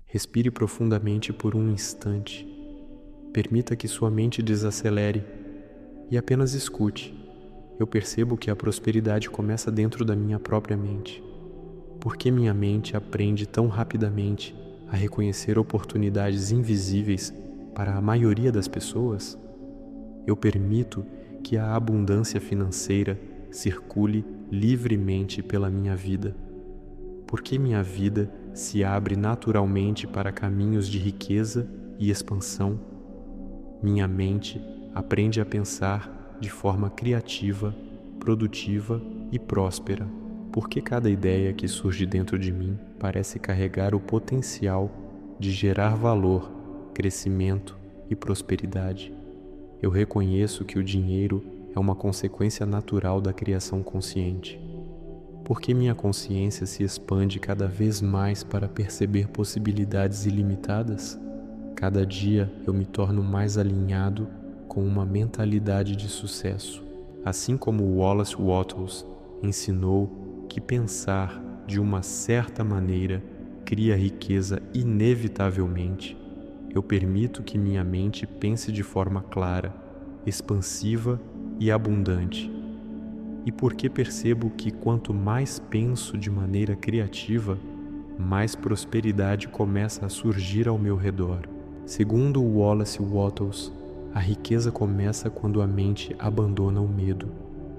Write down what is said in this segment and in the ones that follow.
Respire profundamente por um instante. Permita que sua mente desacelere e apenas escute. Eu percebo que a prosperidade começa dentro da minha própria mente. Por que minha mente aprende tão rapidamente a reconhecer oportunidades invisíveis para a maioria das pessoas? Eu permito que a abundância financeira circule livremente pela minha vida. Por que minha vida se abre naturalmente para caminhos de riqueza e expansão? Minha mente aprende a pensar de forma criativa, produtiva e próspera. Por que cada ideia que surge dentro de mim parece carregar o potencial de gerar valor, crescimento e prosperidade? Eu reconheço que o dinheiro é uma consequência natural da criação consciente. Por que minha consciência se expande cada vez mais para perceber possibilidades ilimitadas? Cada dia eu me torno mais alinhado com uma mentalidade de sucesso. Assim como Wallace Wattles ensinou que pensar de uma certa maneira cria riqueza inevitavelmente, eu permito que minha mente pense de forma clara, expansiva e abundante. E porque percebo que quanto mais penso de maneira criativa, mais prosperidade começa a surgir ao meu redor. Segundo Wallace Wattles, a riqueza começa quando a mente abandona o medo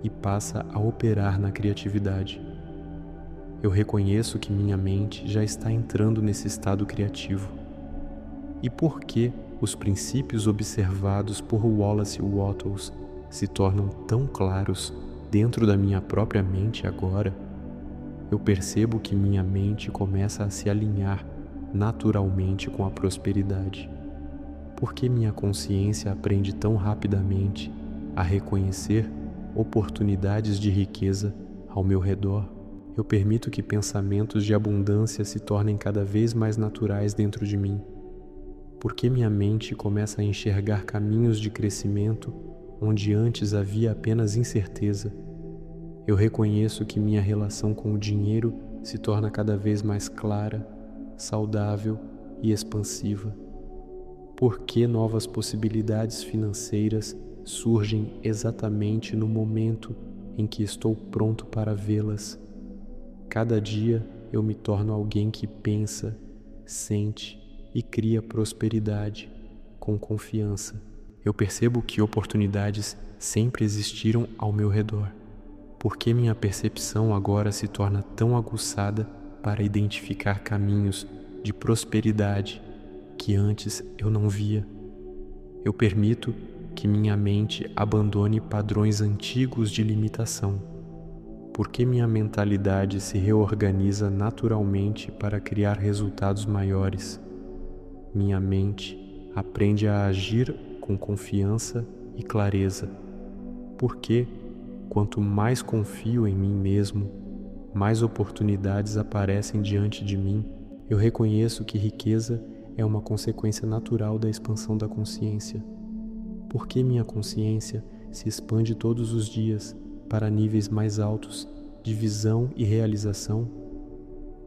e passa a operar na criatividade. Eu reconheço que minha mente já está entrando nesse estado criativo. E por que os princípios observados por Wallace Wattles se tornam tão claros dentro da minha própria mente agora? Eu percebo que minha mente começa a se alinhar naturalmente com a prosperidade. Por que minha consciência aprende tão rapidamente a reconhecer oportunidades de riqueza ao meu redor? Eu permito que pensamentos de abundância se tornem cada vez mais naturais dentro de mim. Por que minha mente começa a enxergar caminhos de crescimento onde antes havia apenas incerteza? Eu reconheço que minha relação com o dinheiro se torna cada vez mais clara, saudável e expansiva. Por que novas possibilidades financeiras surgem exatamente no momento em que estou pronto para vê-las? Cada dia eu me torno alguém que pensa, sente e cria prosperidade com confiança. Eu percebo que oportunidades sempre existiram ao meu redor. Por que minha percepção agora se torna tão aguçada para identificar caminhos de prosperidade que antes eu não via? Eu permito que minha mente abandone padrões antigos de limitação. Por que minha mentalidade se reorganiza naturalmente para criar resultados maiores? Minha mente aprende a agir com confiança e clareza. Por que, quanto mais confio em mim mesmo, mais oportunidades aparecem diante de mim? Eu reconheço que riqueza é uma consequência natural da expansão da consciência. Por que minha consciência se expande todos os dias para níveis mais altos de visão e realização?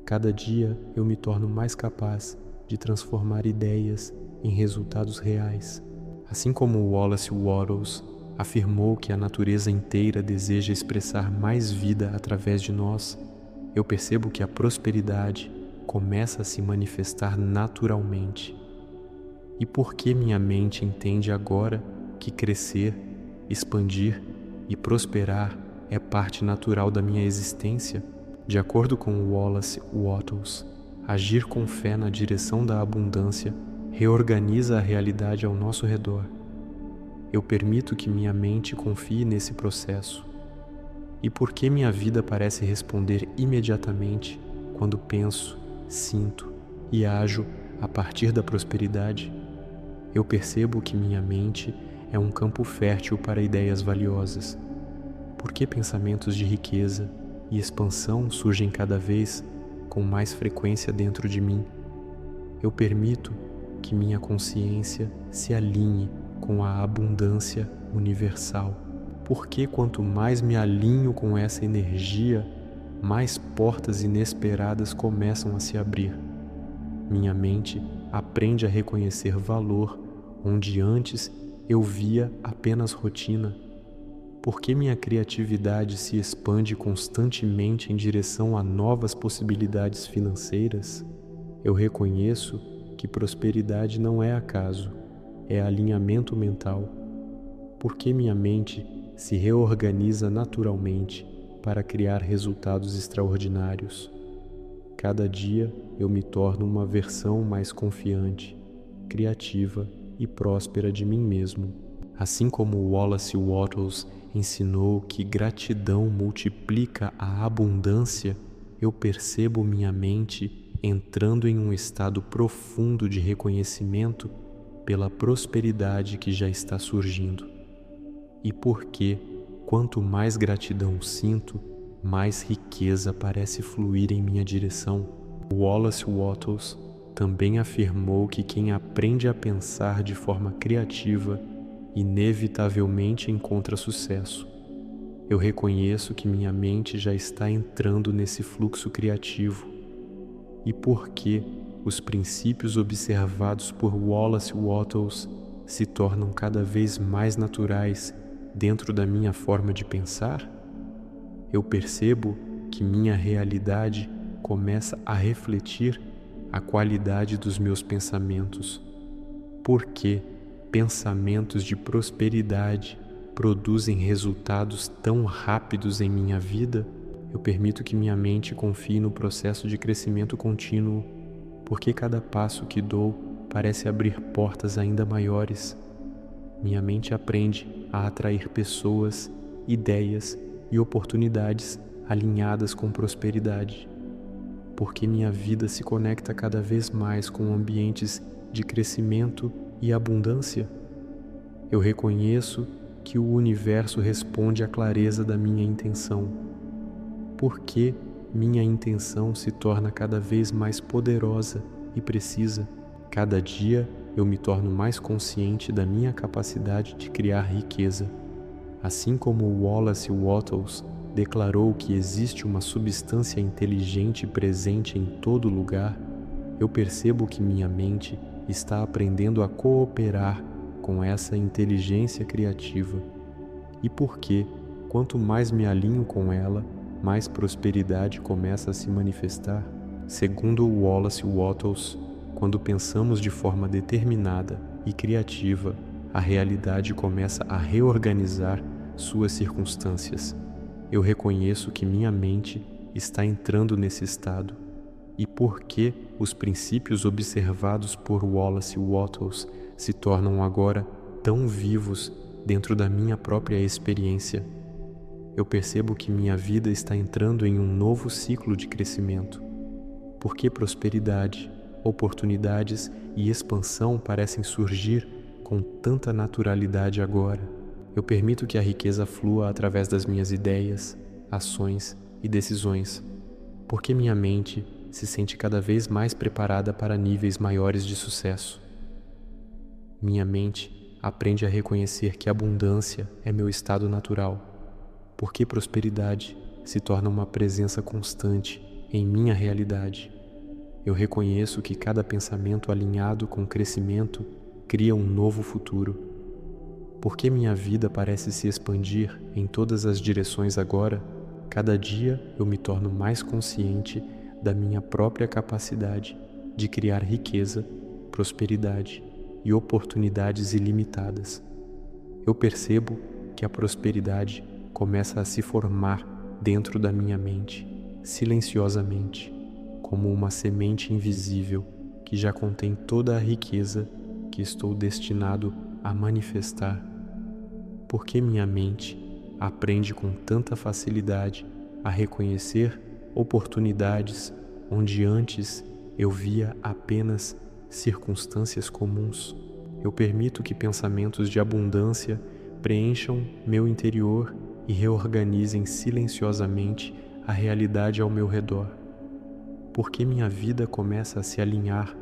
Cada dia eu me torno mais capaz de transformar ideias em resultados reais. Assim como Wallace Wattles afirmou que a natureza inteira deseja expressar mais vida através de nós, eu percebo que a prosperidade começa a se manifestar naturalmente. E por que minha mente entende agora que crescer, expandir e prosperar é parte natural da minha existência? De acordo com Wallace Wattles, agir com fé na direção da abundância reorganiza a realidade ao nosso redor. Eu permito que minha mente confie nesse processo. E por que minha vida parece responder imediatamente quando penso, sinto e ajo a partir da prosperidade? Eu percebo que minha mente é um campo fértil para ideias valiosas. Por que pensamentos de riqueza e expansão surgem cada vez com mais frequência dentro de mim? Eu permito que minha consciência se alinhe com a abundância universal. Porque quanto mais me alinho com essa energia, mais portas inesperadas começam a se abrir. minha mente aprende a reconhecer valor onde antes eu via apenas rotina. Por que minha criatividade se expande constantemente em direção a novas possibilidades financeiras? Eu reconheço que prosperidade não é acaso, é alinhamento mental. Por que minha mente se reorganiza naturalmente para criar resultados extraordinários? Cada dia eu me torno uma versão mais confiante, criativa e próspera de mim mesmo. Assim como Wallace Wattles ensinou que gratidão multiplica a abundância, eu percebo minha mente entrando em um estado profundo de reconhecimento pela prosperidade que já está surgindo. E porque, quanto mais gratidão sinto, mais riqueza parece fluir em minha direção. Wallace Wattles também afirmou que quem aprende a pensar de forma criativa inevitavelmente encontra sucesso. Eu reconheço que minha mente já está entrando nesse fluxo criativo. E porque os princípios observados por Wallace Wattles se tornam cada vez mais naturais dentro da minha forma de pensar? Eu percebo que minha realidade começa a refletir a qualidade dos meus pensamentos. Porque pensamentos de prosperidade produzem resultados tão rápidos em minha vida, eu permito que minha mente confie no processo de crescimento contínuo, porque cada passo que dou parece abrir portas ainda maiores. Minha mente aprende a atrair pessoas, ideias e oportunidades alinhadas com prosperidade, porque minha vida se conecta cada vez mais com ambientes de crescimento e abundância. Eu reconheço que o universo responde à clareza da minha intenção, porque minha intenção se torna cada vez mais poderosa e precisa. Cada dia eu me torno mais consciente da minha capacidade de criar riqueza. Assim como Wallace Wattles declarou que existe uma substância inteligente presente em todo lugar, eu percebo que minha mente está aprendendo a cooperar com essa inteligência criativa. E porque, quanto mais me alinho com ela, mais prosperidade começa a se manifestar. Segundo Wallace Wattles, quando pensamos de forma determinada e criativa, a realidade começa a reorganizar suas circunstâncias. Eu reconheço que minha mente está entrando nesse estado. E porque os princípios observados por Wallace Wattles se tornam agora tão vivos dentro da minha própria experiência, eu percebo que minha vida está entrando em um novo ciclo de crescimento. Porque prosperidade, oportunidades e expansão parecem surgir com tanta naturalidade agora. Eu permito que a riqueza flua através das minhas ideias, ações e decisões, porque minha mente se sente cada vez mais preparada para níveis maiores de sucesso. Minha mente aprende a reconhecer que abundância é meu estado natural, porque prosperidade se torna uma presença constante em minha realidade. Eu reconheço que cada pensamento alinhado com crescimento cria um novo futuro. Porque minha vida parece se expandir em todas as direções agora, cada dia eu me torno mais consciente da minha própria capacidade de criar riqueza, prosperidade e oportunidades ilimitadas. Eu percebo que a prosperidade começa a se formar dentro da minha mente, silenciosamente, como uma semente invisível que já contém toda a riqueza que estou destinado a manifestar. Porque minha mente aprende com tanta facilidade a reconhecer oportunidades onde antes eu via apenas circunstâncias comuns. Eu permito que pensamentos de abundância preencham meu interior e reorganizem silenciosamente a realidade ao meu redor. Porque minha vida começa a se alinhar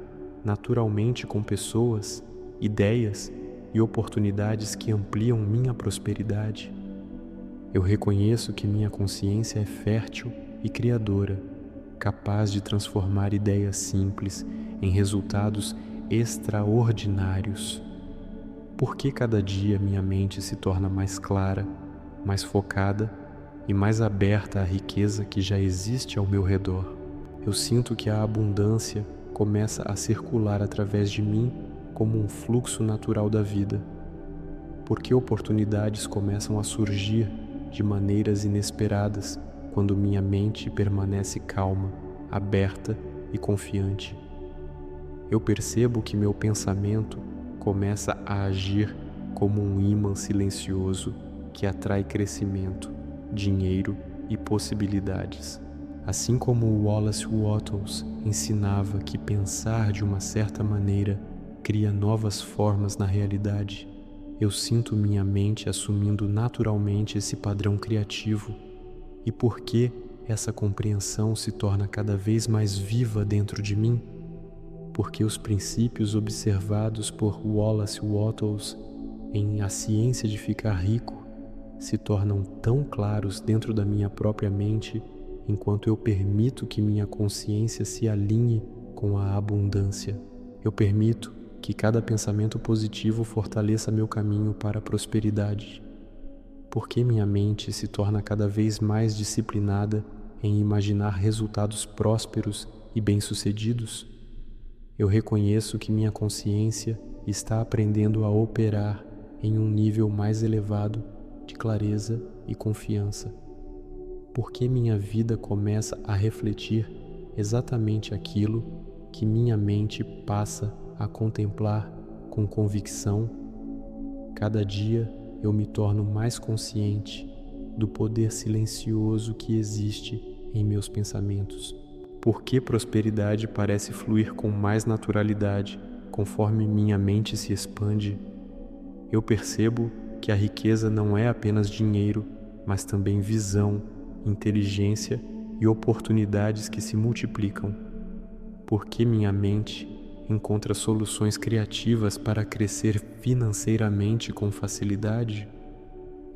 naturalmente com pessoas, ideias e oportunidades que ampliam minha prosperidade. Eu reconheço que minha consciência é fértil e criadora, capaz de transformar ideias simples em resultados extraordinários. Por que cada dia minha mente se torna mais clara, mais focada e mais aberta à riqueza que já existe ao meu redor? Eu sinto que a abundância começa a circular através de mim como um fluxo natural da vida. Porque oportunidades começam a surgir de maneiras inesperadas quando minha mente permanece calma, aberta e confiante. Eu percebo que meu pensamento começa a agir como um ímã silencioso que atrai crescimento, dinheiro e possibilidades. Assim como o Wallace Wattles ensinava que pensar de uma certa maneira cria novas formas na realidade, eu sinto minha mente assumindo naturalmente esse padrão criativo. E por que essa compreensão se torna cada vez mais viva dentro de mim? Porque os princípios observados por Wallace Wattles em A Ciência de Ficar Rico se tornam tão claros dentro da minha própria mente enquanto eu permito que minha consciência se alinhe com a abundância. Eu permito que cada pensamento positivo fortaleça meu caminho para a prosperidade. Porque minha mente se torna cada vez mais disciplinada em imaginar resultados prósperos e bem-sucedidos? Eu reconheço que minha consciência está aprendendo a operar em um nível mais elevado de clareza e confiança. Porque minha vida começa a refletir exatamente aquilo que minha mente passa a contemplar com convicção. Cada dia eu me torno mais consciente do poder silencioso que existe em meus pensamentos. Porque prosperidade parece fluir com mais naturalidade conforme minha mente se expande. Eu percebo que a riqueza não é apenas dinheiro, mas também visão, inteligência e oportunidades que se multiplicam. Porque minha mente encontra soluções criativas para crescer financeiramente com facilidade,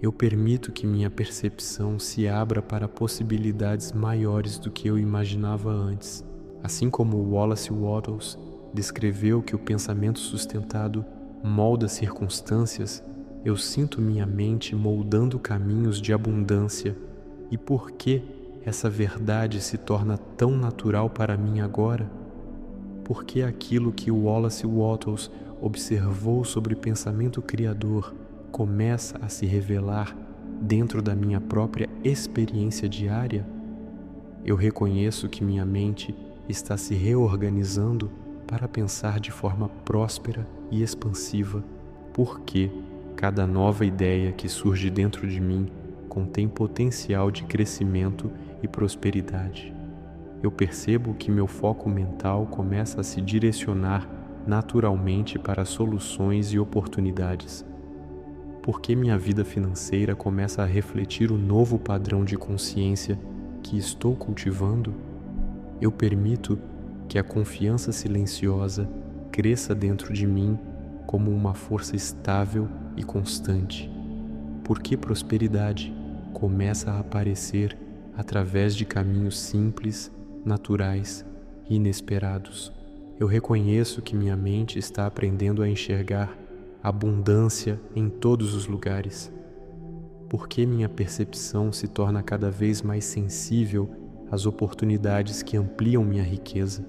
eu permito que minha percepção se abra para possibilidades maiores do que eu imaginava antes. Assim como Wallace Wattles descreveu que o pensamento sustentado molda circunstâncias, eu sinto minha mente moldando caminhos de abundância. E por que essa verdade se torna tão natural para mim agora? Porque aquilo que Wallace Wattles observou sobre pensamento criador começa a se revelar dentro da minha própria experiência diária? Eu reconheço que minha mente está se reorganizando para pensar de forma próspera e expansiva, porque cada nova ideia que surge dentro de mim contém potencial de crescimento e prosperidade. Eu percebo que meu foco mental começa a se direcionar naturalmente para soluções e oportunidades. Porque minha vida financeira começa a refletir o novo padrão de consciência que estou cultivando, eu permito que a confiança silenciosa cresça dentro de mim como uma força estável e constante. Porque prosperidade começa a aparecer através de caminhos simples, naturais e inesperados. Eu reconheço que minha mente está aprendendo a enxergar abundância em todos os lugares. Porque minha percepção se torna cada vez mais sensível às oportunidades que ampliam minha riqueza.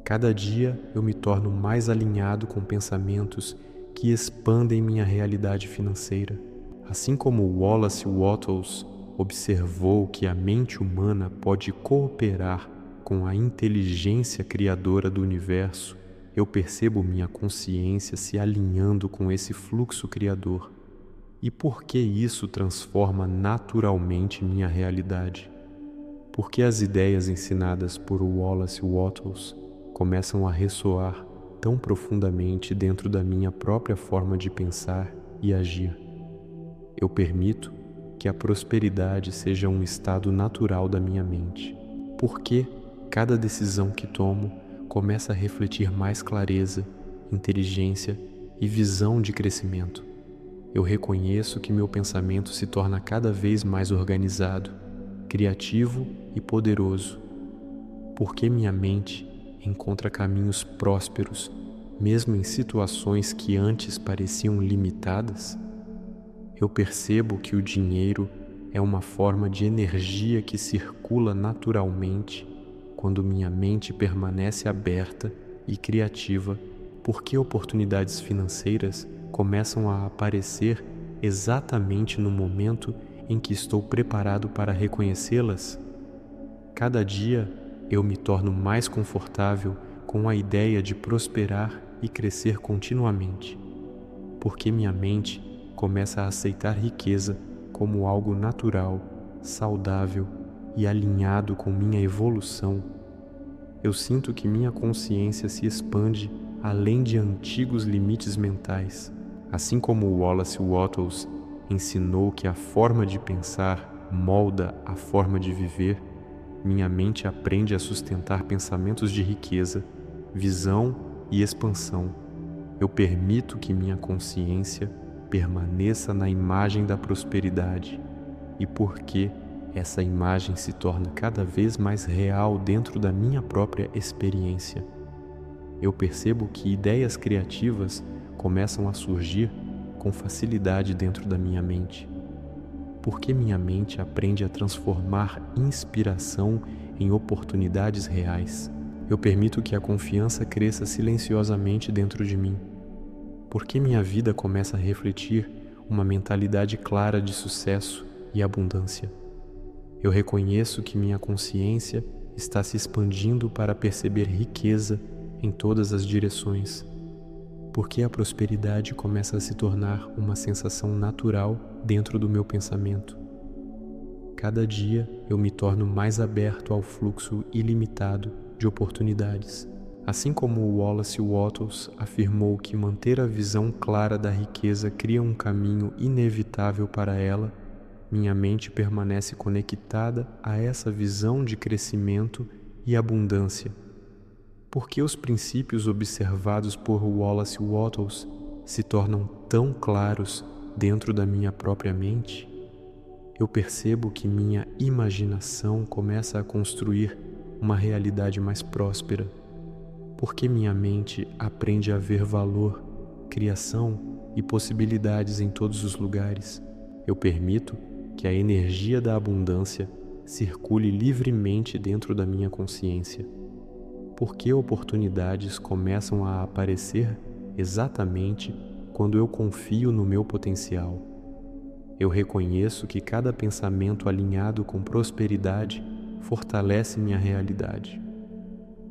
Cada dia eu me torno mais alinhado com pensamentos que expandem minha realidade financeira. Assim como Wallace Wattles observou que a mente humana pode cooperar com a inteligência criadora do universo, eu percebo minha consciência se alinhando com esse fluxo criador. E por que isso transforma naturalmente minha realidade? Porque as ideias ensinadas por Wallace Wattles começam a ressoar tão profundamente dentro da minha própria forma de pensar e agir. Eu permito que a prosperidade seja um estado natural da minha mente. Porque cada decisão que tomo começa a refletir mais clareza, inteligência e visão de crescimento. Eu reconheço que meu pensamento se torna cada vez mais organizado, criativo e poderoso, Por que minha mente encontra caminhos prósperos, mesmo em situações que antes pareciam limitadas? Eu percebo que o dinheiro é uma forma de energia que circula naturalmente quando minha mente permanece aberta e criativa. Por que oportunidades financeiras começam a aparecer exatamente no momento em que estou preparado para reconhecê-las? Cada dia eu me torno mais confortável com a ideia de prosperar e crescer continuamente, porque minha mente começa a aceitar riqueza como algo natural, saudável e alinhado com minha evolução. Eu sinto que minha consciência se expande além de antigos limites mentais. Assim como Wallace Wattles ensinou que a forma de pensar molda a forma de viver, minha mente aprende a sustentar pensamentos de riqueza, visão e expansão. Eu permito que minha consciência permaneça na imagem da prosperidade, e porque essa imagem se torna cada vez mais real dentro da minha própria experiência. Eu percebo que ideias criativas começam a surgir com facilidade dentro da minha mente, porque minha mente aprende a transformar inspiração em oportunidades reais. Eu permito que a confiança cresça silenciosamente dentro de mim, porque minha vida começa a refletir uma mentalidade clara de sucesso e abundância. Eu reconheço que minha consciência está se expandindo para perceber riqueza em todas as direções, porque a prosperidade começa a se tornar uma sensação natural dentro do meu pensamento. Cada dia eu me torno mais aberto ao fluxo ilimitado de oportunidades. Assim como Wallace Wattles afirmou que manter a visão clara da riqueza cria um caminho inevitável para ela, minha mente permanece conectada a essa visão de crescimento e abundância. Porque os princípios observados por Wallace Wattles se tornam tão claros dentro da minha própria mente? Eu percebo que minha imaginação começa a construir uma realidade mais próspera, porque minha mente aprende a ver valor, criação e possibilidades em todos os lugares. Eu permito que a energia da abundância circule livremente dentro da minha consciência, porque oportunidades começam a aparecer exatamente quando eu confio no meu potencial. Eu reconheço que cada pensamento alinhado com prosperidade fortalece minha realidade,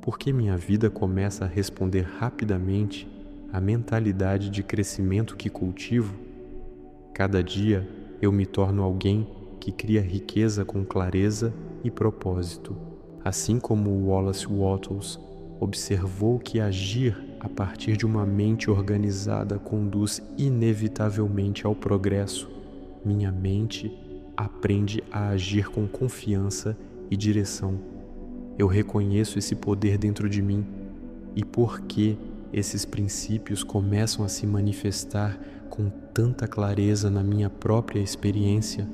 porque minha vida começa a responder rapidamente à mentalidade de crescimento que cultivo. Cada dia eu me torno alguém que cria riqueza com clareza e propósito, assim como Wallace Wattles observou que agir a partir de uma mente organizada conduz inevitavelmente ao progresso. Minha mente aprende a agir com confiança e direção. Eu reconheço esse poder dentro de mim, e porque esses princípios começam a se manifestar com tanta clareza na minha própria experiência,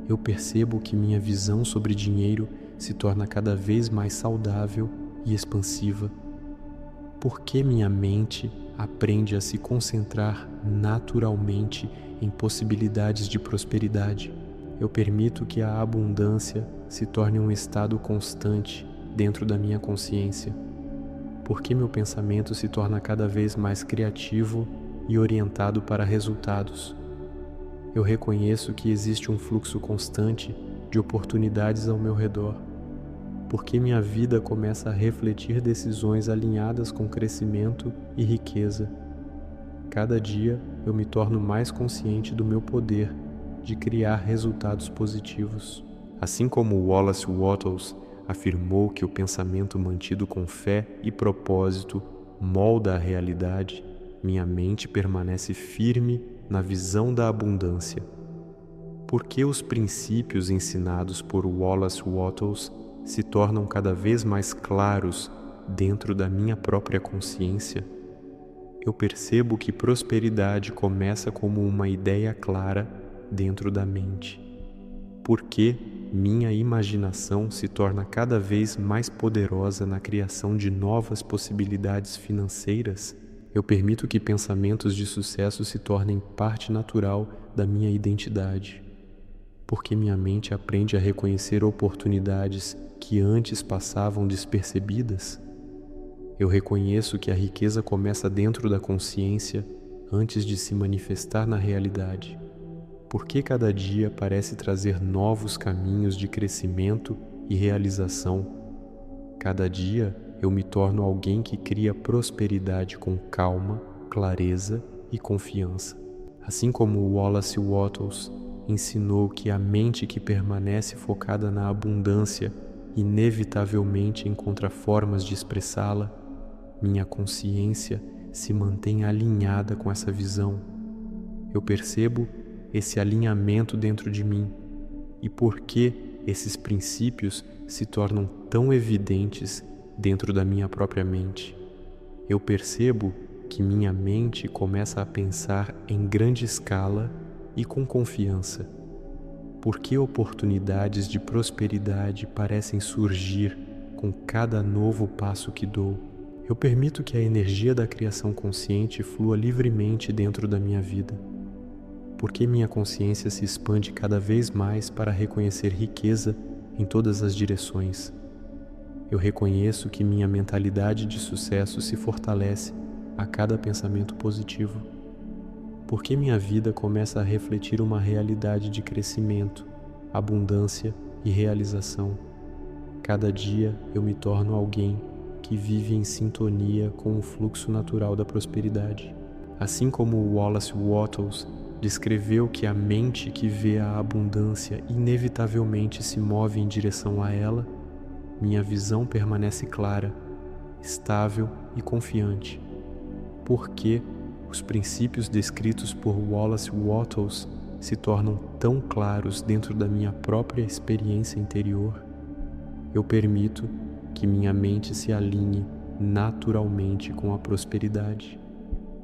eu percebo que minha visão sobre dinheiro se torna cada vez mais saudável e expansiva, porque minha mente aprende a se concentrar naturalmente em possibilidades de prosperidade. Eu permito que a abundância se torne um estado constante dentro da minha consciência, porque meu pensamento se torna cada vez mais criativo e orientado para resultados. Eu reconheço que existe um fluxo constante de oportunidades ao meu redor, porque minha vida começa a refletir decisões alinhadas com crescimento e riqueza. Cada dia eu me torno mais consciente do meu poder de criar resultados positivos. Assim como Wallace Wattles afirmou que o pensamento mantido com fé e propósito molda a realidade, minha mente permanece firme na visão da abundância. Porque os princípios ensinados por Wallace Wattles se tornam cada vez mais claros dentro da minha própria consciência, eu percebo que prosperidade começa como uma ideia clara dentro da mente, porque minha imaginação se torna cada vez mais poderosa na criação de novas possibilidades financeiras, eu permito que pensamentos de sucesso se tornem parte natural da minha identidade. Porque minha mente aprende a reconhecer oportunidades que antes passavam despercebidas. Eu reconheço que a riqueza começa dentro da consciência antes de se manifestar na realidade. Porque cada dia parece trazer novos caminhos de crescimento e realização. Cada dia eu me torno alguém que cria prosperidade com calma, clareza e confiança. Assim como Wallace Wattles ensinou que a mente que permanece focada na abundância inevitavelmente encontra formas de expressá-la, minha consciência se mantém alinhada com essa visão. Eu percebo esse alinhamento dentro de mim e por que esses princípios se tornam tão evidentes dentro da minha própria mente. Eu percebo que minha mente começa a pensar em grande escala e com confiança. Por que oportunidades de prosperidade parecem surgir com cada novo passo que dou? Eu permito que a energia da criação consciente flua livremente dentro da minha vida. Porque minha consciência se expande cada vez mais para reconhecer riqueza em todas as direções. Eu reconheço que minha mentalidade de sucesso se fortalece a cada pensamento positivo. Porque minha vida começa a refletir uma realidade de crescimento, abundância e realização. Cada dia eu me torno alguém que vive em sintonia com o fluxo natural da prosperidade. Assim como Wallace Wattles descreveu que a mente que vê a abundância inevitavelmente se move em direção a ela, minha visão permanece clara, estável e confiante. Porque os princípios descritos por Wallace Wattles se tornam tão claros dentro da minha própria experiência interior, eu permito que minha mente se alinhe naturalmente com a prosperidade.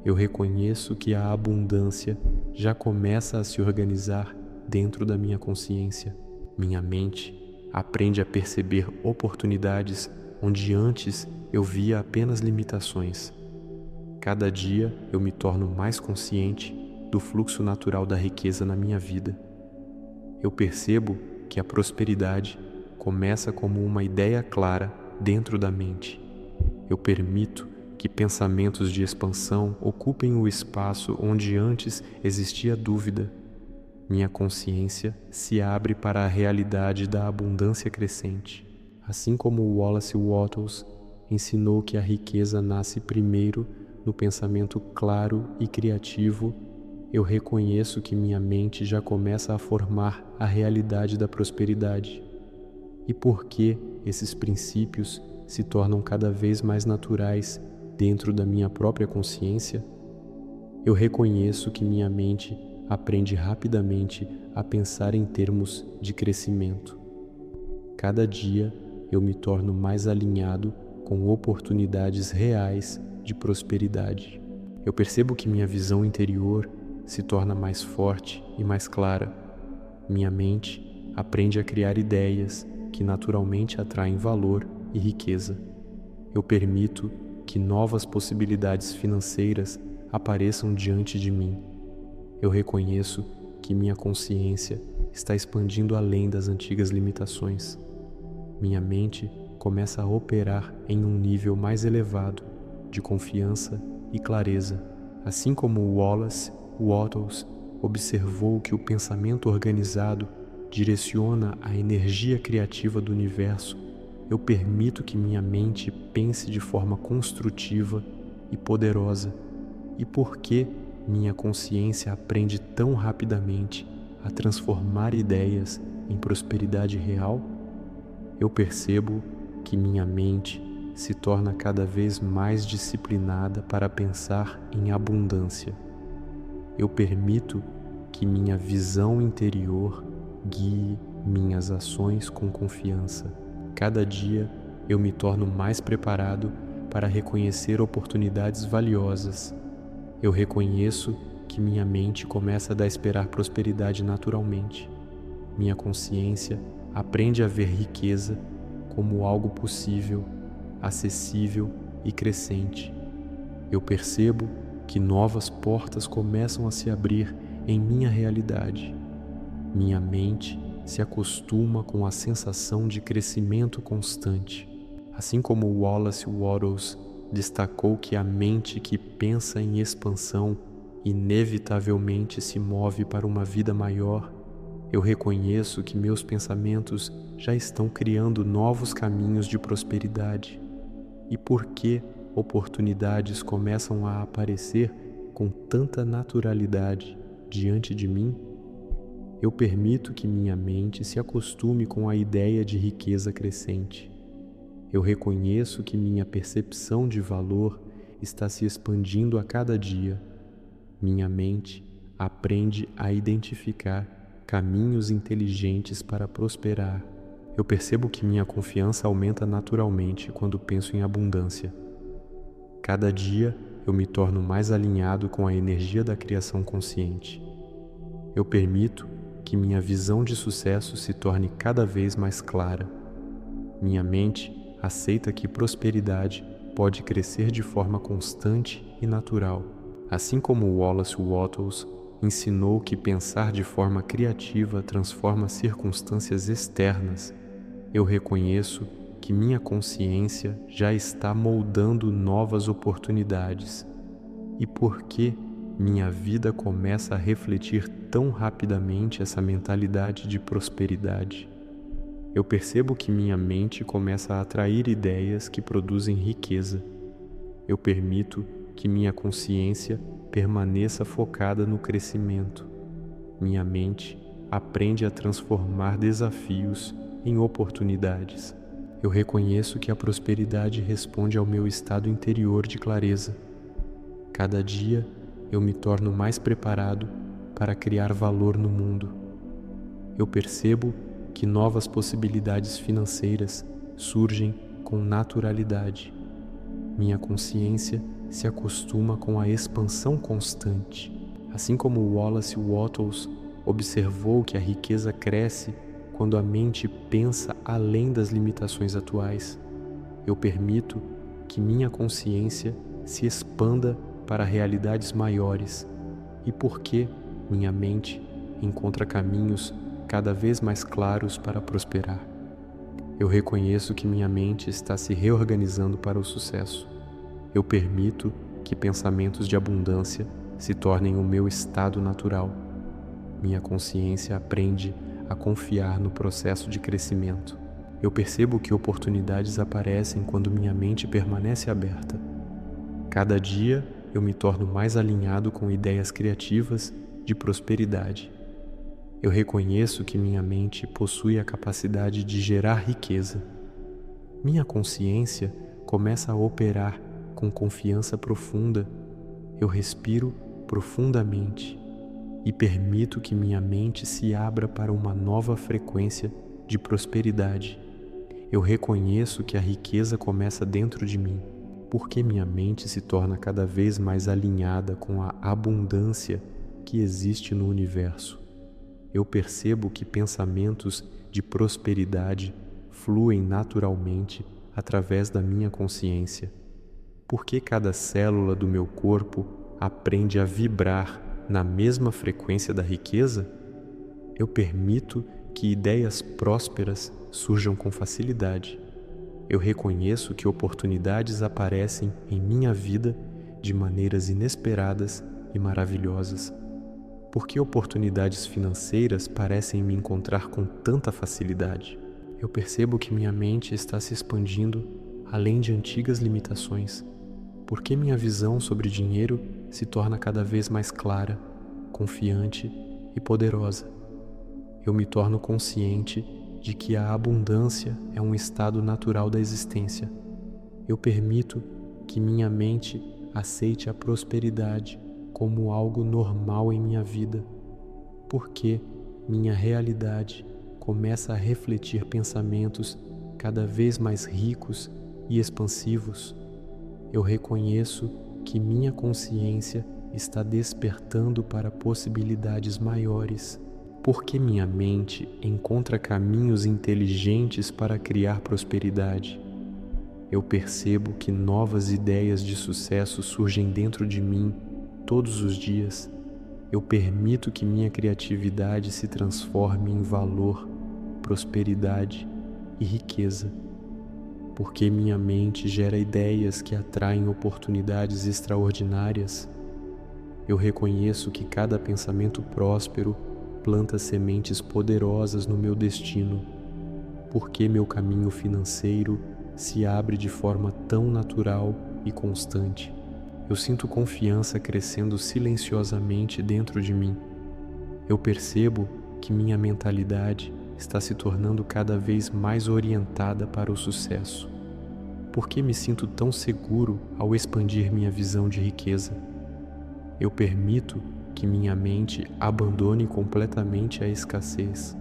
Eu reconheço que a abundância já começa a se organizar dentro da minha consciência. Minha mente aprende a perceber oportunidades onde antes eu via apenas limitações. Cada dia eu me torno mais consciente do fluxo natural da riqueza na minha vida. Eu percebo que a prosperidade começa como uma ideia clara dentro da mente. Eu permito que pensamentos de expansão ocupem o espaço onde antes existia dúvida. Minha consciência se abre para a realidade da abundância crescente. Assim como Wallace Wattles ensinou que a riqueza nasce primeiro no pensamento claro e criativo, eu reconheço que minha mente já começa a formar a realidade da prosperidade. E por que esses princípios se tornam cada vez mais naturais dentro da minha própria consciência? Eu reconheço que minha mente aprende rapidamente a pensar em termos de crescimento. Cada dia eu me torno mais alinhado com oportunidades reais de prosperidade. Eu percebo que minha visão interior se torna mais forte e mais clara. Minha mente aprende a criar ideias que naturalmente atraem valor e riqueza. Eu permito que novas possibilidades financeiras apareçam diante de mim. Eu reconheço que minha consciência está expandindo além das antigas limitações. Minha mente começa a operar em um nível mais elevado de confiança e clareza. Assim como Wallace Wattles observou que o pensamento organizado direciona a energia criativa do universo, eu permito que minha mente pense de forma construtiva e poderosa. E por que minha consciência aprende tão rapidamente a transformar ideias em prosperidade real? Eu percebo que minha mente se torna cada vez mais disciplinada para pensar em abundância. Eu permito que minha visão interior guie minhas ações com confiança. Cada dia eu me torno mais preparado para reconhecer oportunidades valiosas. Eu reconheço que minha mente começa a esperar prosperidade naturalmente. Minha consciência aprende a ver riqueza como algo possível, acessível e crescente. Eu percebo que novas portas começam a se abrir em minha realidade. Minha mente se acostuma com a sensação de crescimento constante. Assim como Wallace Wattles destacou que a mente que pensa em expansão inevitavelmente se move para uma vida maior, eu reconheço que meus pensamentos já estão criando novos caminhos de prosperidade. E por que oportunidades começam a aparecer com tanta naturalidade diante de mim? Eu permito que minha mente se acostume com a ideia de riqueza crescente. Eu reconheço que minha percepção de valor está se expandindo a cada dia. Minha mente aprende a identificar caminhos inteligentes para prosperar. Eu percebo que minha confiança aumenta naturalmente quando penso em abundância. Cada dia eu me torno mais alinhado com a energia da criação consciente. Eu permito que minha visão de sucesso se torne cada vez mais clara. Minha mente aceita que prosperidade pode crescer de forma constante e natural. Assim como Wallace Wattles ensinou que pensar de forma criativa transforma circunstâncias externas, eu reconheço que minha consciência já está moldando novas oportunidades. E por que minha vida começa a refletir tão rapidamente essa mentalidade de prosperidade? Eu percebo que minha mente começa a atrair ideias que produzem riqueza. Eu permito que minha consciência permaneça focada no crescimento. Minha mente aprende a transformar desafios em oportunidades. Eu reconheço que a prosperidade responde ao meu estado interior de clareza. Cada dia eu me torno mais preparado para criar valor no mundo. Eu percebo que novas possibilidades financeiras surgem com naturalidade. Minha consciência se acostuma com a expansão constante. Assim como Wallace Wattles observou que a riqueza cresce quando a mente pensa além das limitações atuais, eu permito que minha consciência se expanda para realidades maiores. E porque minha mente encontra caminhos cada vez mais claros para prosperar. Eu reconheço que minha mente está se reorganizando para o sucesso. Eu permito que pensamentos de abundância se tornem o meu estado natural. Minha consciência aprende a confiar no processo de crescimento. Eu percebo que oportunidades aparecem quando minha mente permanece aberta. Cada dia eu me torno mais alinhado com ideias criativas de prosperidade. Eu reconheço que minha mente possui a capacidade de gerar riqueza. Minha consciência começa a operar com confiança profunda. Eu respiro profundamente e permito que minha mente se abra para uma nova frequência de prosperidade. Eu reconheço que a riqueza começa dentro de mim, porque minha mente se torna cada vez mais alinhada com a abundância que existe no universo. Eu percebo que pensamentos de prosperidade fluem naturalmente através da minha consciência. Porque cada célula do meu corpo aprende a vibrar na mesma frequência da riqueza, eu permito que ideias prósperas surjam com facilidade. Eu reconheço que oportunidades aparecem em minha vida de maneiras inesperadas e maravilhosas. Por que oportunidades financeiras parecem me encontrar com tanta facilidade? Eu percebo que minha mente está se expandindo além de antigas limitações. Por que minha visão sobre dinheiro se torna cada vez mais clara, confiante e poderosa? Eu me torno consciente de que a abundância é um estado natural da existência. Eu permito que minha mente aceite a prosperidade como algo normal em minha vida, porque minha realidade começa a refletir pensamentos cada vez mais ricos e expansivos. Eu reconheço que minha consciência está despertando para possibilidades maiores. Porque minha mente encontra caminhos inteligentes para criar prosperidade. Eu percebo que novas ideias de sucesso surgem dentro de mim todos os dias. Eu permito que minha criatividade se transforme em valor, prosperidade e riqueza. Porque minha mente gera ideias que atraem oportunidades extraordinárias. Eu reconheço que cada pensamento próspero planta sementes poderosas no meu destino. Porque meu caminho financeiro se abre de forma tão natural e constante. Eu sinto confiança crescendo silenciosamente dentro de mim. Eu percebo que minha mentalidade está se tornando cada vez mais orientada para o sucesso. Por que me sinto tão seguro ao expandir minha visão de riqueza? Eu permito que minha mente abandone completamente a escassez.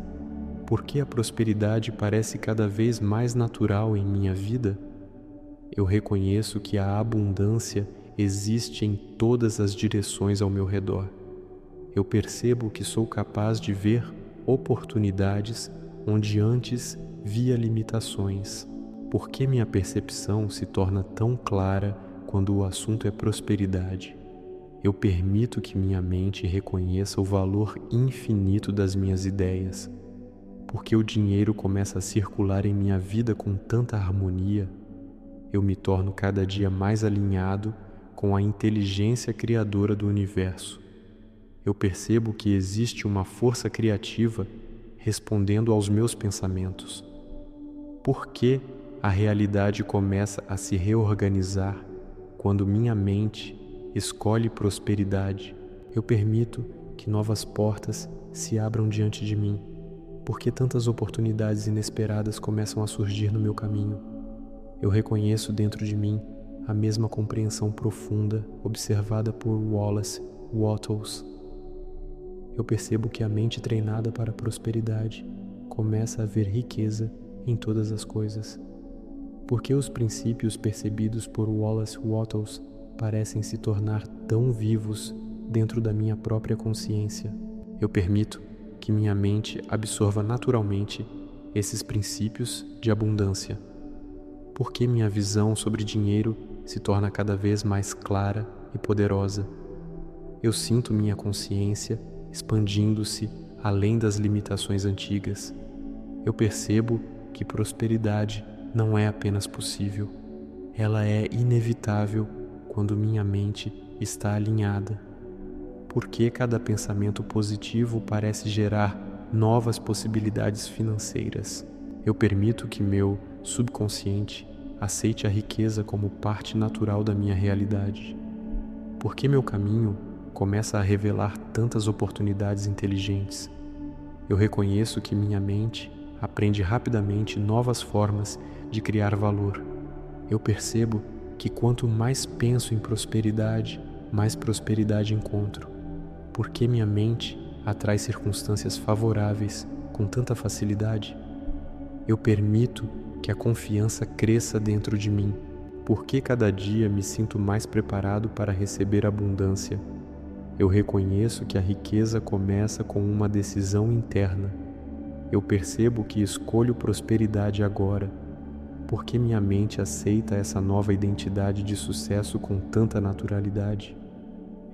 Por que a prosperidade parece cada vez mais natural em minha vida? Eu reconheço que a abundância existe em todas as direções ao meu redor. Eu percebo que sou capaz de ver oportunidades onde antes via limitações. Por que minha percepção se torna tão clara quando o assunto é prosperidade? Eu permito que minha mente reconheça o valor infinito das minhas ideias. Porque o dinheiro começa a circular em minha vida com tanta harmonia, eu me torno cada dia mais alinhado com a inteligência criadora do universo. Eu percebo que existe uma força criativa respondendo aos meus pensamentos. Por que a realidade começa a se reorganizar quando minha mente escolhe prosperidade? Eu permito que novas portas se abram diante de mim. Por que tantas oportunidades inesperadas começam a surgir no meu caminho? Eu reconheço dentro de mim a mesma compreensão profunda observada por Wallace Wattles. Eu percebo que a mente treinada para a prosperidade começa a ver riqueza em todas as coisas. Por que os princípios percebidos por Wallace Wattles parecem se tornar tão vivos dentro da minha própria consciência? Eu permito que minha mente absorva naturalmente esses princípios de abundância. Porque minha visão sobre dinheiro se torna cada vez mais clara e poderosa. Eu sinto minha consciência expandindo-se além das limitações antigas. Eu percebo que prosperidade não é apenas possível, ela é inevitável quando minha mente está alinhada. Porque cada pensamento positivo parece gerar novas possibilidades financeiras. Eu permito que meu subconsciente aceite a riqueza como parte natural da minha realidade. Porque meu caminho começa a revelar tantas oportunidades inteligentes. Eu reconheço que minha mente aprende rapidamente novas formas de criar valor. Eu percebo que quanto mais penso em prosperidade, mais prosperidade encontro. Porque minha mente atrai circunstâncias favoráveis com tanta facilidade? Eu permito que a confiança cresça dentro de mim. Porque cada dia me sinto mais preparado para receber abundância. Eu reconheço que a riqueza começa com uma decisão interna. Eu percebo que escolho prosperidade agora. Porque minha mente aceita essa nova identidade de sucesso com tanta naturalidade?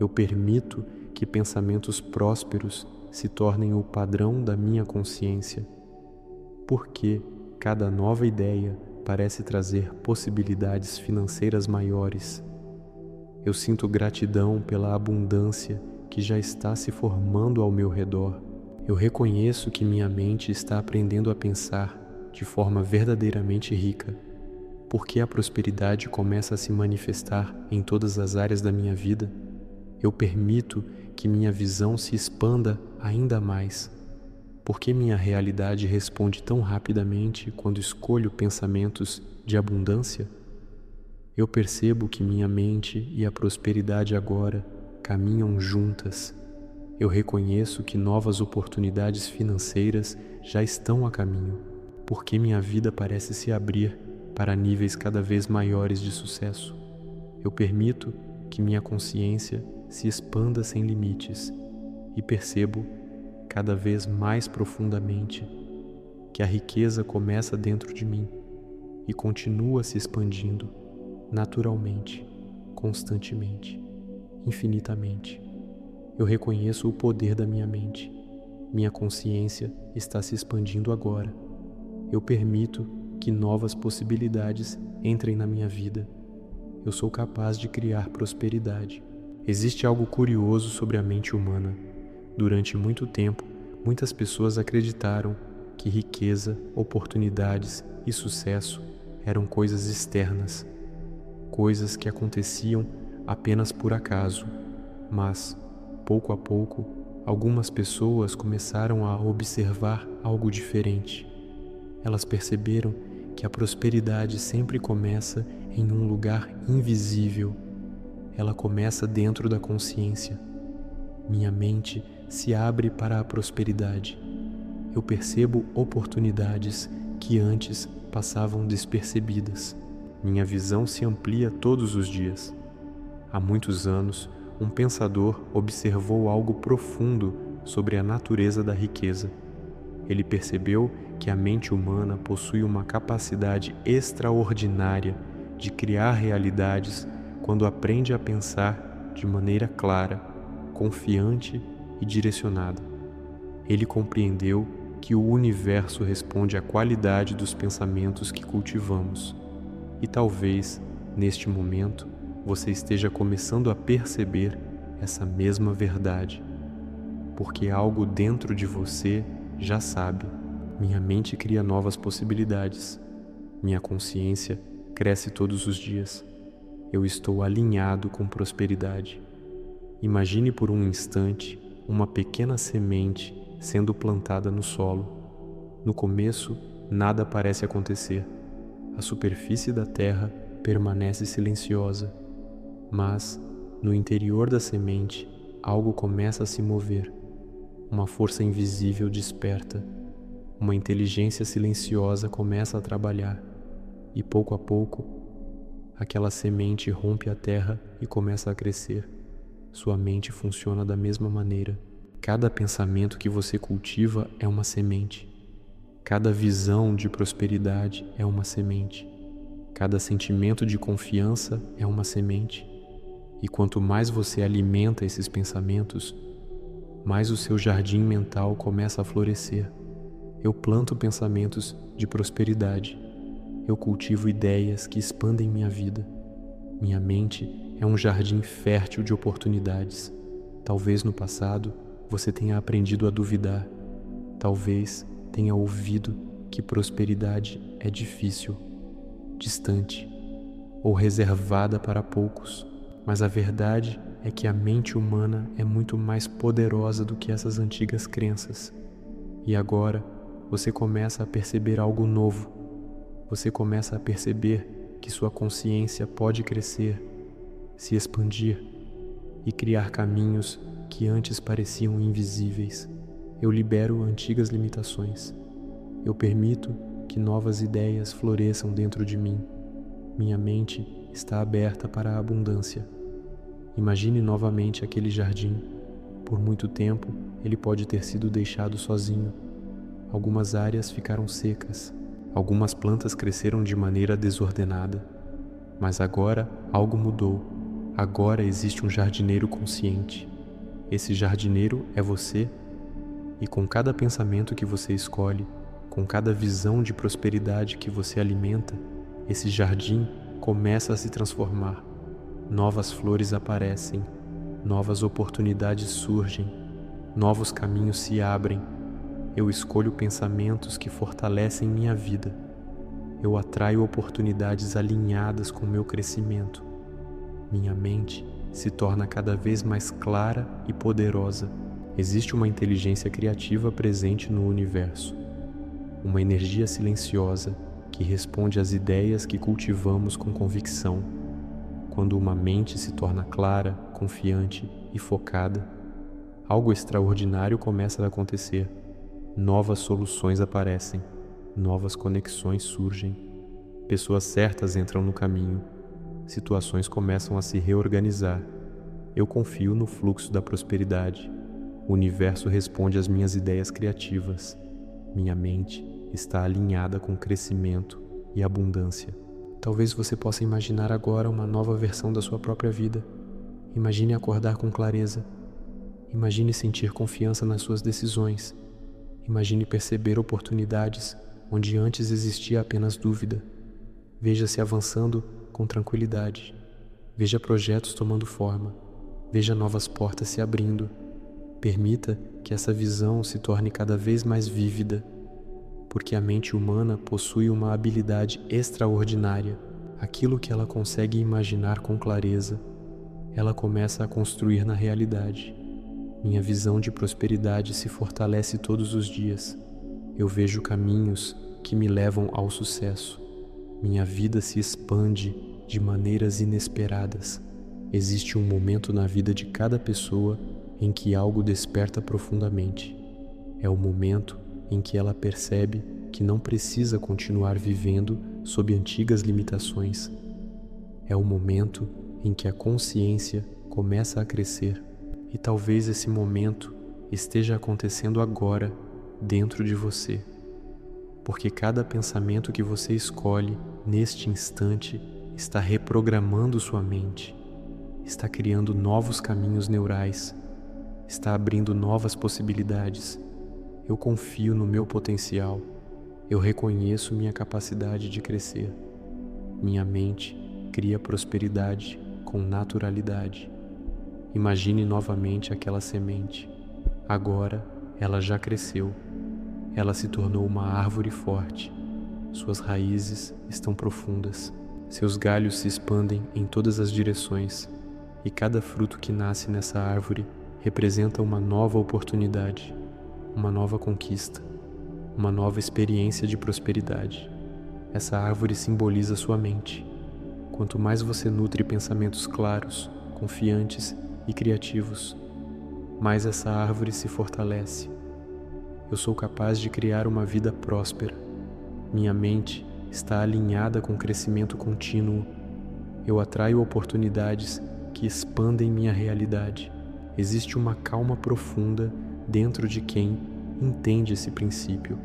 Eu permito que pensamentos prósperos se tornem o padrão da minha consciência. Porque cada nova ideia parece trazer possibilidades financeiras maiores. Eu sinto gratidão pela abundância que já está se formando ao meu redor. Eu reconheço que minha mente está aprendendo a pensar de forma verdadeiramente rica. Porque a prosperidade começa a se manifestar em todas as áreas da minha vida. Eu permito que minha visão se expanda ainda mais. Porque minha realidade responde tão rapidamente quando escolho pensamentos de abundância? Eu percebo que minha mente e a prosperidade agora caminham juntas. Eu reconheço que novas oportunidades financeiras já estão a caminho. Porque minha vida parece se abrir para níveis cada vez maiores de sucesso. Eu permito que minha consciência se expanda sem limites e percebo cada vez mais profundamente, que a riqueza começa dentro de mim e continua se expandindo naturalmente, constantemente, infinitamente. Eu reconheço o poder da minha mente. Minha consciência está se expandindo agora. Eu permito que novas possibilidades entrem na minha vida. Eu sou capaz de criar prosperidade. Existe algo curioso sobre a mente humana. Durante muito tempo, muitas pessoas acreditaram que riqueza, oportunidades e sucesso eram coisas externas, coisas que aconteciam apenas por acaso. Mas, pouco a pouco, algumas pessoas começaram a observar algo diferente. Elas perceberam que a prosperidade sempre começa em um lugar invisível. Ela começa dentro da consciência. Minha mente se abre para a prosperidade. Eu percebo oportunidades que antes passavam despercebidas. Minha visão se amplia todos os dias. Há muitos anos, um pensador observou algo profundo sobre a natureza da riqueza. Ele percebeu que a mente humana possui uma capacidade extraordinária de criar realidades quando aprende a pensar de maneira clara, confiante e direcionada. Ele compreendeu que o universo responde à qualidade dos pensamentos que cultivamos. E talvez, neste momento, você esteja começando a perceber essa mesma verdade, porque algo dentro de você já sabe. Minha mente cria novas possibilidades. Minha consciência cresce todos os dias. Eu estou alinhado com prosperidade. Imagine por um instante uma pequena semente sendo plantada no solo. No começo, nada parece acontecer. A superfície da terra permanece silenciosa. Mas, no interior da semente, algo começa a se mover. Uma força invisível desperta. Uma inteligência silenciosa começa a trabalhar. E pouco a pouco, aquela semente rompe a terra e começa a crescer. Sua mente funciona da mesma maneira. Cada pensamento que você cultiva é uma semente. Cada visão de prosperidade é uma semente. Cada sentimento de confiança é uma semente. E quanto mais você alimenta esses pensamentos, mais o seu jardim mental começa a florescer. Eu planto pensamentos de prosperidade. Eu cultivo ideias que expandem minha vida. Minha mente é um jardim fértil de oportunidades. Talvez no passado você tenha aprendido a duvidar. Talvez tenha ouvido que prosperidade é difícil, distante ou reservada para poucos. Mas a verdade é que a mente humana é muito mais poderosa do que essas antigas crenças. E agora você começa a perceber algo novo. Você começa a perceber que sua consciência pode crescer, se expandir e criar caminhos que antes pareciam invisíveis. Eu libero antigas limitações. Eu permito que novas ideias floresçam dentro de mim. Minha mente está aberta para a abundância. Imagine novamente aquele jardim. Por muito tempo, ele pode ter sido deixado sozinho. Algumas áreas ficaram secas. Algumas plantas cresceram de maneira desordenada. Mas agora algo mudou. Agora existe um jardineiro consciente. Esse jardineiro é você. E com cada pensamento que você escolhe, com cada visão de prosperidade que você alimenta, esse jardim começa a se transformar. Novas flores aparecem, novas oportunidades surgem, novos caminhos se abrem. Eu escolho pensamentos que fortalecem minha vida. Eu atraio oportunidades alinhadas com meu crescimento. Minha mente se torna cada vez mais clara e poderosa. Existe uma inteligência criativa presente no universo, uma energia silenciosa que responde às ideias que cultivamos com convicção. Quando uma mente se torna clara, confiante e focada, algo extraordinário começa a acontecer. Novas soluções aparecem, novas conexões surgem, pessoas certas entram no caminho, situações começam a se reorganizar. Eu confio no fluxo da prosperidade. O universo responde às minhas ideias criativas. Minha mente está alinhada com crescimento e abundância. Talvez você possa imaginar agora uma nova versão da sua própria vida. Imagine acordar com clareza. Imagine sentir confiança nas suas decisões. Imagine perceber oportunidades onde antes existia apenas dúvida. Veja-se avançando com tranquilidade. Veja projetos tomando forma. Veja novas portas se abrindo. Permita que essa visão se torne cada vez mais vívida, porque a mente humana possui uma habilidade extraordinária. Aquilo que ela consegue imaginar com clareza, ela começa a construir na realidade. Minha visão de prosperidade se fortalece todos os dias. Eu vejo caminhos que me levam ao sucesso. Minha vida se expande de maneiras inesperadas. Existe um momento na vida de cada pessoa em que algo desperta profundamente. É o momento em que ela percebe que não precisa continuar vivendo sob antigas limitações. É o momento em que a consciência começa a crescer. E talvez esse momento esteja acontecendo agora dentro de você. Porque cada pensamento que você escolhe neste instante está reprogramando sua mente, está criando novos caminhos neurais, está abrindo novas possibilidades. Eu confio no meu potencial. Eu reconheço minha capacidade de crescer. Minha mente cria prosperidade com naturalidade. Imagine novamente aquela semente. Agora ela já cresceu. Ela se tornou uma árvore forte. Suas raízes estão profundas. Seus galhos se expandem em todas as direções. E cada fruto que nasce nessa árvore representa uma nova oportunidade, uma nova conquista, uma nova experiência de prosperidade. Essa árvore simboliza sua mente. Quanto mais você nutre pensamentos claros, confiantes e criativos, mais essa árvore se fortalece. Eu sou capaz de criar uma vida próspera. Minha mente está alinhada com crescimento contínuo. Eu atraio oportunidades que expandem minha realidade. Existe uma calma profunda dentro de quem entende esse princípio,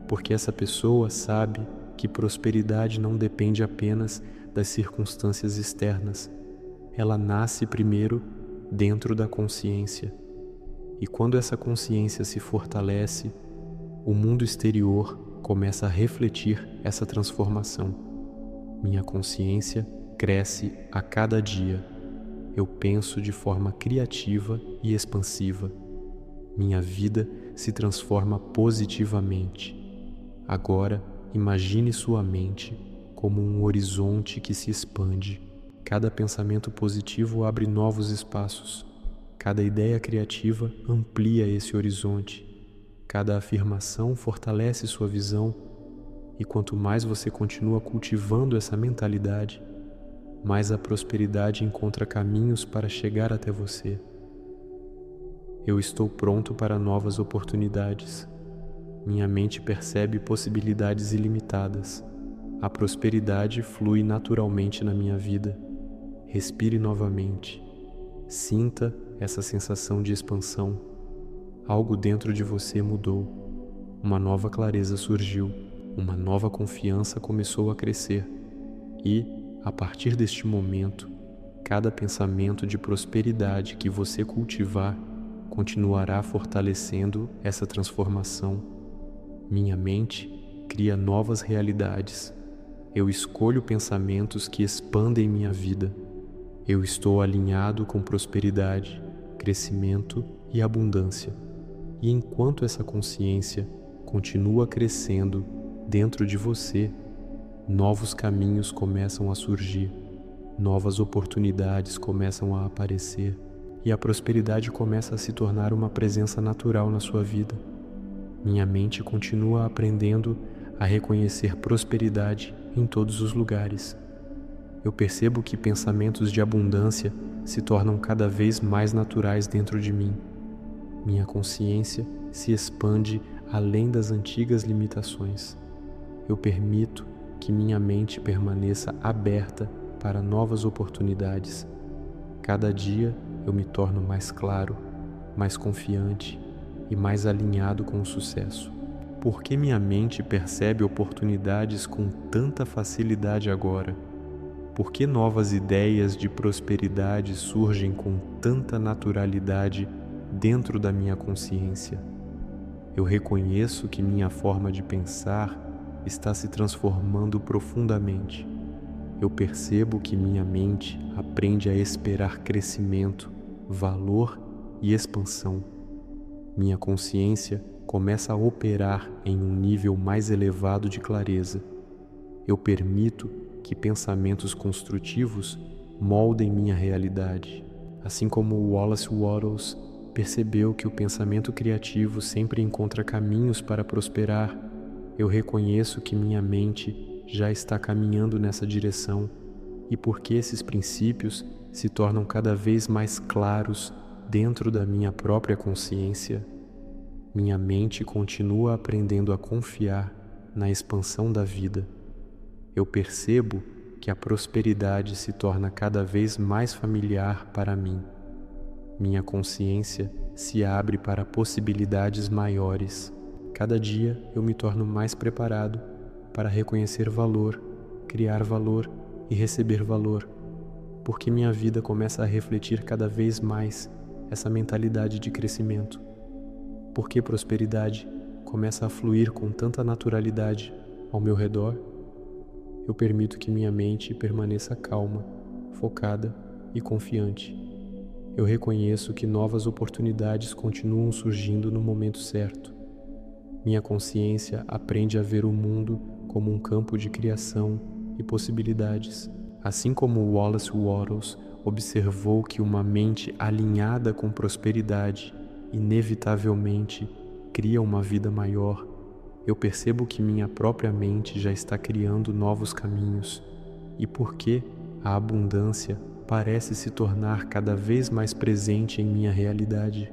porque essa pessoa sabe que prosperidade não depende apenas das circunstâncias externas. Ela nasce primeiro dentro da consciência. E quando essa consciência se fortalece, o mundo exterior começa a refletir essa transformação. Minha consciência cresce a cada dia. Eu penso de forma criativa e expansiva. Minha vida se transforma positivamente. Agora, imagine sua mente como um horizonte que se expande. Cada pensamento positivo abre novos espaços. Cada ideia criativa amplia esse horizonte. Cada afirmação fortalece sua visão. E quanto mais você continua cultivando essa mentalidade, mais a prosperidade encontra caminhos para chegar até você. Eu estou pronto para novas oportunidades. Minha mente percebe possibilidades ilimitadas. A prosperidade flui naturalmente na minha vida. Respire novamente. Sinta essa sensação de expansão. Algo dentro de você mudou. Uma nova clareza surgiu. Uma nova confiança começou a crescer. E, a partir deste momento, cada pensamento de prosperidade que você cultivar continuará fortalecendo essa transformação. Minha mente cria novas realidades. Eu escolho pensamentos que expandem minha vida. Eu estou alinhado com prosperidade, crescimento e abundância. E enquanto essa consciência continua crescendo dentro de você, novos caminhos começam a surgir, novas oportunidades começam a aparecer e a prosperidade começa a se tornar uma presença natural na sua vida. Minha mente continua aprendendo a reconhecer prosperidade em todos os lugares. Eu percebo que pensamentos de abundância se tornam cada vez mais naturais dentro de mim. Minha consciência se expande além das antigas limitações. Eu permito que minha mente permaneça aberta para novas oportunidades. Cada dia eu me torno mais claro, mais confiante e mais alinhado com o sucesso? Por que minha mente percebe oportunidades com tanta facilidade agora? Por que novas ideias de prosperidade surgem com tanta naturalidade dentro da minha consciência? Eu reconheço que minha forma de pensar está se transformando profundamente. Eu percebo que minha mente aprende a esperar crescimento, valor e expansão. Minha consciência começa a operar em um nível mais elevado de clareza. Eu permito que pensamentos construtivos moldem minha realidade. Assim como Wallace Wattles percebeu que o pensamento criativo sempre encontra caminhos para prosperar, eu reconheço que minha mente já está caminhando nessa direção e porque esses princípios se tornam cada vez mais claros dentro da minha própria consciência, minha mente continua aprendendo a confiar na expansão da vida. Eu percebo que a prosperidade se torna cada vez mais familiar para mim. Minha consciência se abre para possibilidades maiores. Cada dia eu me torno mais preparado para reconhecer valor, criar valor e receber valor, porque minha vida começa a refletir cada vez mais essa mentalidade de crescimento. Porque prosperidade começa a fluir com tanta naturalidade ao meu redor, eu permito que minha mente permaneça calma, focada e confiante. Eu reconheço que novas oportunidades continuam surgindo no momento certo. Minha consciência aprende a ver o mundo como um campo de criação e possibilidades. Assim como Wallace Wattles observou que uma mente alinhada com prosperidade inevitavelmente cria uma vida maior, eu percebo que minha própria mente já está criando novos caminhos. E porque a abundância parece se tornar cada vez mais presente em minha realidade,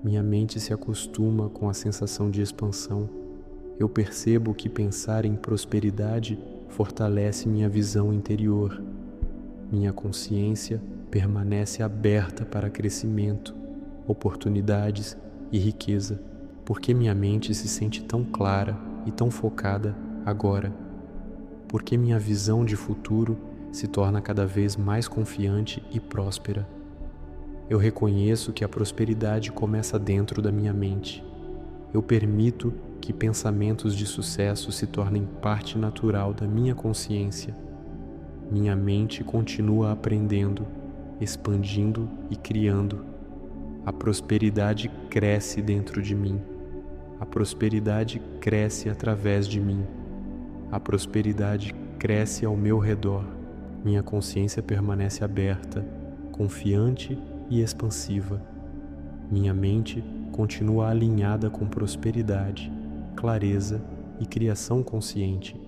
minha mente se acostuma com a sensação de expansão. Eu percebo que pensar em prosperidade fortalece minha visão interior. Minha consciência permanece aberta para crescimento, oportunidades e riqueza, porque minha mente se sente tão clara e tão focada agora. Porque minha visão de futuro se torna cada vez mais confiante e próspera. Eu reconheço que a prosperidade começa dentro da minha mente. Eu permito que pensamentos de sucesso se tornem parte natural da minha consciência. Minha mente continua aprendendo, expandindo e criando. A prosperidade cresce dentro de mim. A prosperidade cresce através de mim. A prosperidade cresce ao meu redor. Minha consciência permanece aberta, confiante e expansiva. Minha mente continua alinhada com prosperidade, clareza e criação consciente.